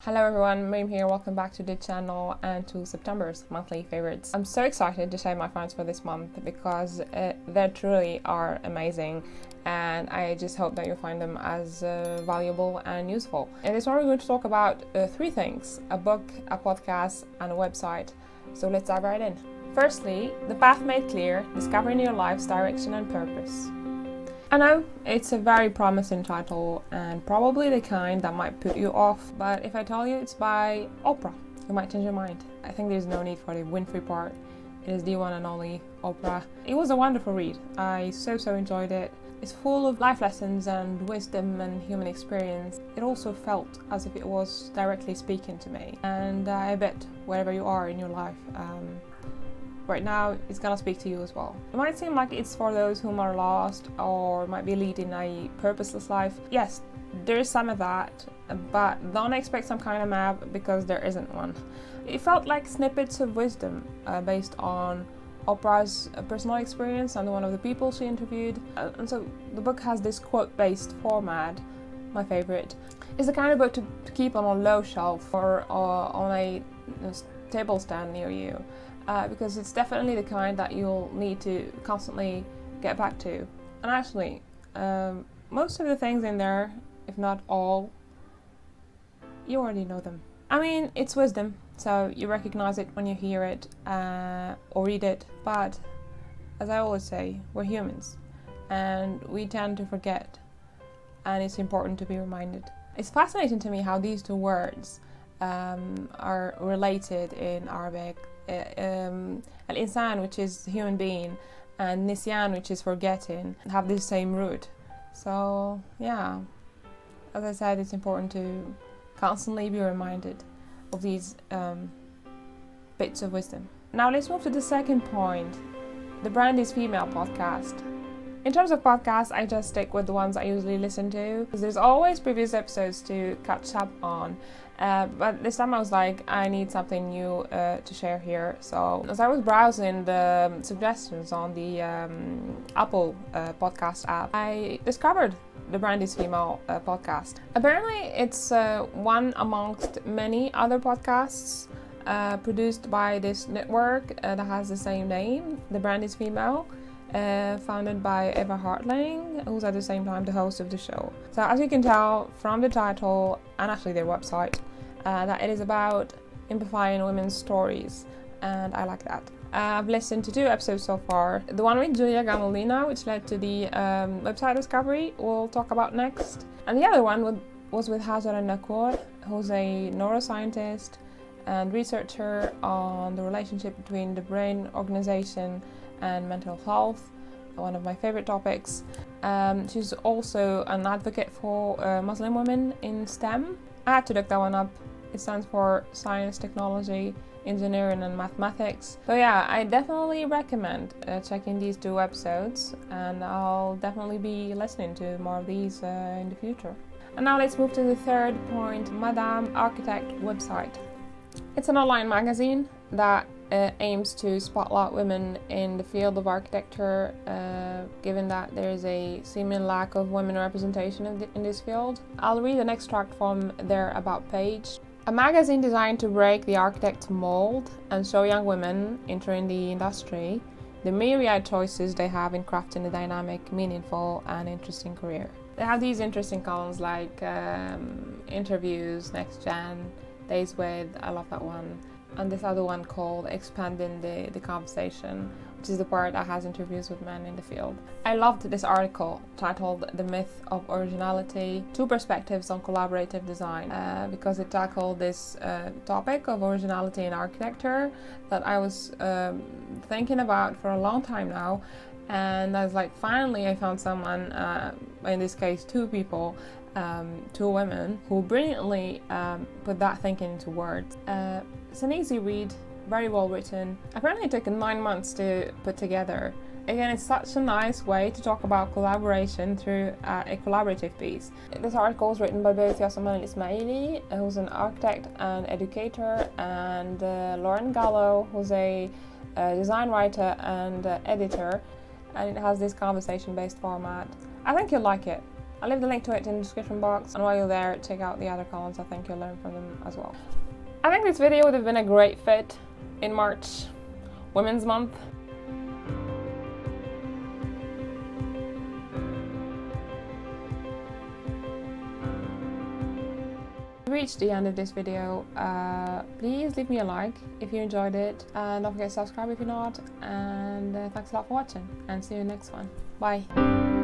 Hello everyone, Miriam here, welcome back to the channel and to September's monthly favorites. I'm so excited to share my finds for this month because they truly are amazing and I just hope that you'll find them as valuable and useful. In this one we're going to talk about three things: a book, a podcast and a website. So let's dive right in. Firstly, The Path Made Clear, Discovering Your Life's Direction and Purpose. I know it's a very promising title and probably the kind that might put you off, but if I tell you it's by Oprah, you might change your mind. I think there's no need for the Winfrey part. It is the one and only Oprah. It was a wonderful read. I so enjoyed it. It's full of life lessons and wisdom and human experience. It also felt as if it was directly speaking to me. And I bet wherever you are in your life, right now it's gonna speak to you as well. It might seem like it's for those whom are lost or might be leading a purposeless life. Yes, there is some of that, but don't expect some kind of map because there isn't one. It felt like snippets of wisdom based on Oprah's personal experience and one of the people she interviewed. And so the book has this quote-based format, my favorite. It's the kind of book to keep on a low shelf or on a table stand near you. Because it's definitely the kind that you'll need to constantly get back to. And actually, most of the things in there, if not all, you already know them. I mean, it's wisdom, so you recognize it when you hear it or read it. But as I always say, we're humans and we tend to forget, and it's important to be reminded. It's fascinating to me how these two words are related in Arabic. Al-insan, which is human being, and nisyan, which is forgetting, have the same root. So yeah, as I said, it's important to constantly be reminded of these bits of wisdom. Now let's move to the second point, the Brand is Female podcast. In terms of podcasts, I just stick with the ones I usually listen to because there's always previous episodes to catch up on. But this time I was like, I need something new to share here. So as I was browsing the suggestions on the Apple podcast app, I discovered the Brand is Female podcast. Apparently it's one amongst many other podcasts produced by this network that has the same name, The Brand is Female. Founded by Eva Hartling, who's at the same time the host of the show. So as you can tell from the title and actually their website, that it is about amplifying women's stories, and I like that. I've listened to 2 episodes so far. The one with Julia Gamolina, which led to the website discovery, we'll talk about next. And the other one was with Hajer Nakua, who's a neuroscientist and researcher on the relationship between the brain organization and mental health, one of my favorite topics. She's also an advocate for Muslim women in STEM. I had to look that one up. It stands for Science, Technology, Engineering and Mathematics. So yeah, I definitely recommend checking these 2 episodes, and I'll definitely be listening to more of these in the future. And now let's move to the third point, Madame Architect website. It's an online magazine that aims to spotlight women in the field of architecture, given that there is a seeming lack of women representation in this field. I'll read an extract from their About page. A magazine designed to break the architect's mold and show young women entering the industry the myriad choices they have in crafting a dynamic, meaningful and interesting career. They have these interesting columns like interviews, next gen, days with, I love that one, and this other one called Expanding the Conversation, which is the part that has interviews with men in the field. I loved this article titled The Myth of Originality, 2 Perspectives on Collaborative Design, because it tackled this topic of originality in architecture that I was thinking about for a long time now. And I was like, finally I found someone, in this case 2 people, 2 women, who brilliantly put that thinking into words. It's an easy read, very well written. Apparently it took 9 months to put together. Again, it's such a nice way to talk about collaboration through a collaborative piece. This article was written by both Yasaman and Esmaili, who's an architect and educator, and Lauren Gallow, who's a design writer and editor, and it has this conversation-based format. I think you'll like it. I'll leave the link to it in the description box, and while you're there, check out the other columns. I think you'll learn from them as well. I think this video would have been a great fit in March, Women's Month. Reached the end of this video. Please leave me a like if you enjoyed it, and don't forget to subscribe if you're not, and thanks a lot for watching, and see you in the next one. Bye.